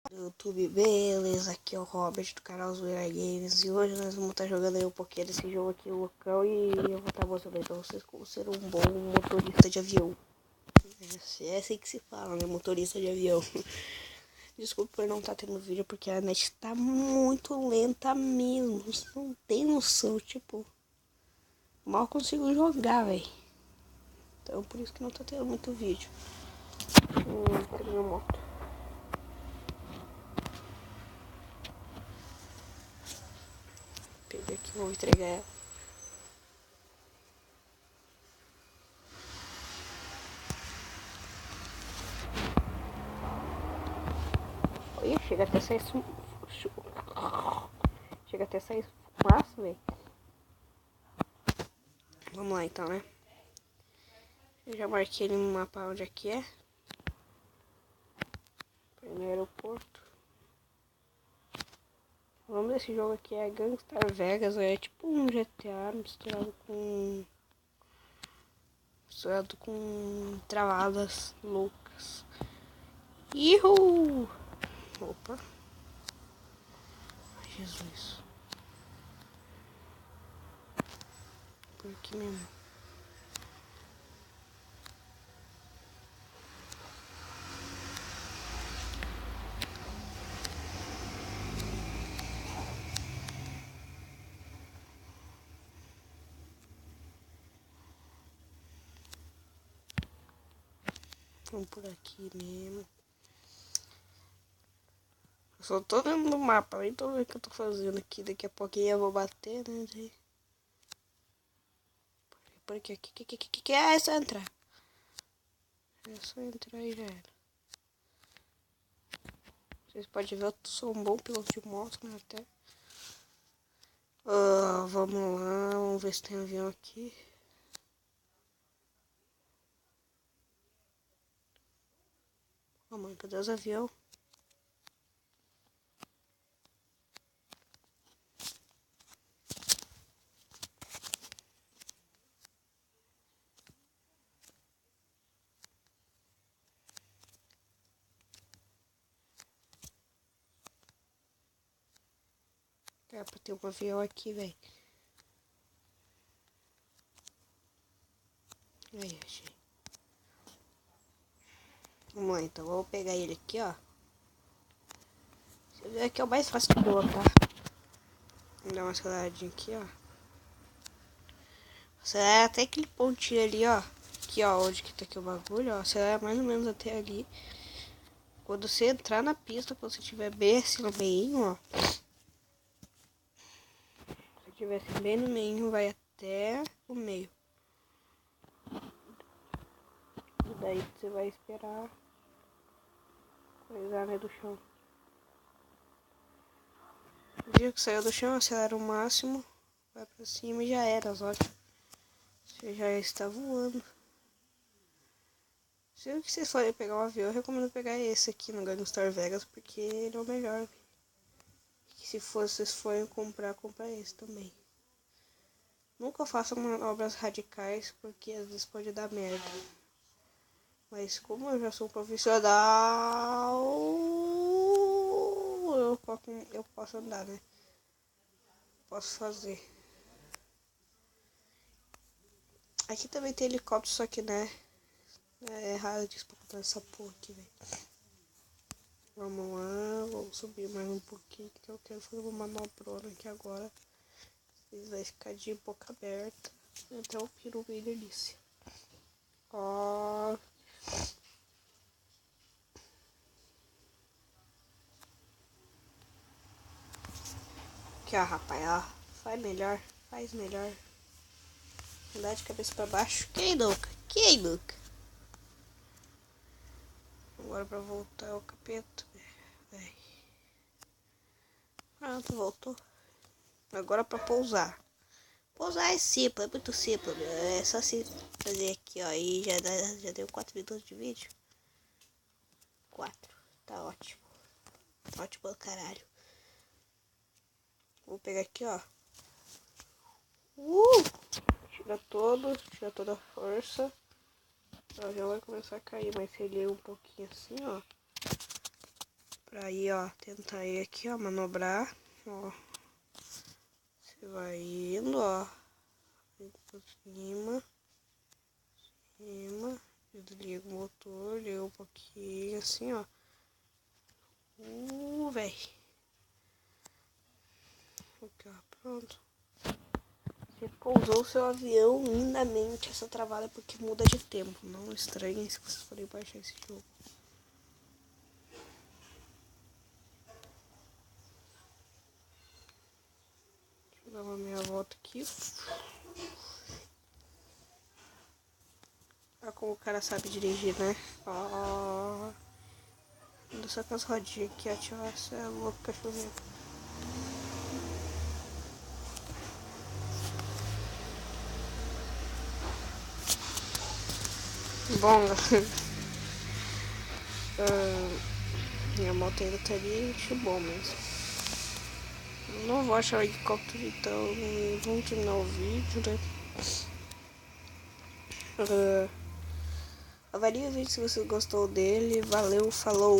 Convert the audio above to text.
Do YouTube, beleza? Aqui é o Robert do canal Zoeira Games e hoje nós vamos estar jogando aí um pouquinho desse jogo aqui no local e eu vou estar mostrando pra vocês como ser um bom motorista de avião. É assim que se fala, né? Motorista de avião. Desculpa por não estar tendo vídeo porque a net tá muito lenta mesmo. Você não tem noção, tipo, mal consigo jogar, velho. Então por isso que não tá tendo muito vídeo. Cadê minha moto? Peguei aqui, vou entregar ela. Ih, chega até sair fumaça, velho. Vamos lá então, né? Eu já marquei no mapa onde aqui é. Primeiro aeroporto. O nome desse jogo aqui é Gangstar Vegas. É tipo um GTA misturado com travadas loucas. Ihu! Opa. Ai, Jesus. Por aqui mesmo. Vamos por aqui mesmo. Eu só tô dentro do mapa, nem tô vendo o que eu tô fazendo aqui. Daqui a pouquinho eu vou bater, né? Por aqui, que é essa entrar? É só entrar e já era. Vocês podem ver, eu sou um bom piloto de moto, né, até. Vamos lá, vamos ver se tem avião aqui. Ô, mãe, cadê os aviões? É pra ter um avião aqui, velho. Aí, achei. Vamos lá, então. Vamos pegar ele aqui, ó. Você vê que é o mais fácil de pilotar. Vou dar uma aceleradinha aqui, ó. Acelera até aquele pontinho ali, ó. Aqui, ó, onde que tá aqui o bagulho, ó. Acelera mais ou menos até ali. Quando você entrar na pista, quando você estiver bem assim no meio, ó. Se estiver assim, bem no meio, vai até o meio. E daí você vai esperar coisar, né, do chão. No dia que saiu do chão, acelera o máximo, vai pra cima e já era, olha. Você já está voando. Se vocês forem pegar um avião, eu recomendo pegar esse aqui no Gangstar Vegas, porque ele é o melhor. E se vocês forem comprar esse também. Nunca façam manobras radicais, porque às vezes pode dar merda. Mas como eu já sou um profissional, eu posso andar, né? Posso fazer. Aqui também tem helicóptero, só que, né? É raro de explotar essa porra aqui, velho. Vamos lá, vamos subir mais um pouquinho, que eu quero fazer uma manobrona aqui agora. Vocês vão ficar de boca aberta, até o peru bem delícia. Ó. Aqui, ó, rapaz, ó. Faz melhor. Andar de cabeça pra baixo. Quem nunca? Quem nunca? Agora pra voltar o capeta. Ai. Pronto, voltou. Agora pra pousar. Pousar é simples, é muito simples. É só se fazer aqui, ó. E já deu 4 minutos de vídeo. 4. Tá ótimo. Ótimo, caralho. Vou pegar aqui, ó. Tira toda a força. Ó, já vai começar a cair, mas se ele um pouquinho assim, ó. Pra ir, ó, tentar ir aqui, ó, manobrar, ó. Você vai indo, ó. Indo pra cima. Desliga o motor, liga um pouquinho, assim, ó. Véi. Aqui, ó, pronto. Você pousou o seu avião lindamente. Essa travada é porque muda de tempo. Não estranhem se vocês forem baixar esse jogo. Deixa eu dar uma meia volta aqui. Olha como o cara sabe dirigir, né? Ó. Anda só com as rodinhas aqui, ó. Tio, você é louco, cachorrinho. Bom, minha moto ainda tá ali, acho bom mesmo. Não vou achar o helicóptero, então vamos terminar o vídeo, né? Avalie o vídeo se você gostou dele. Valeu, falou!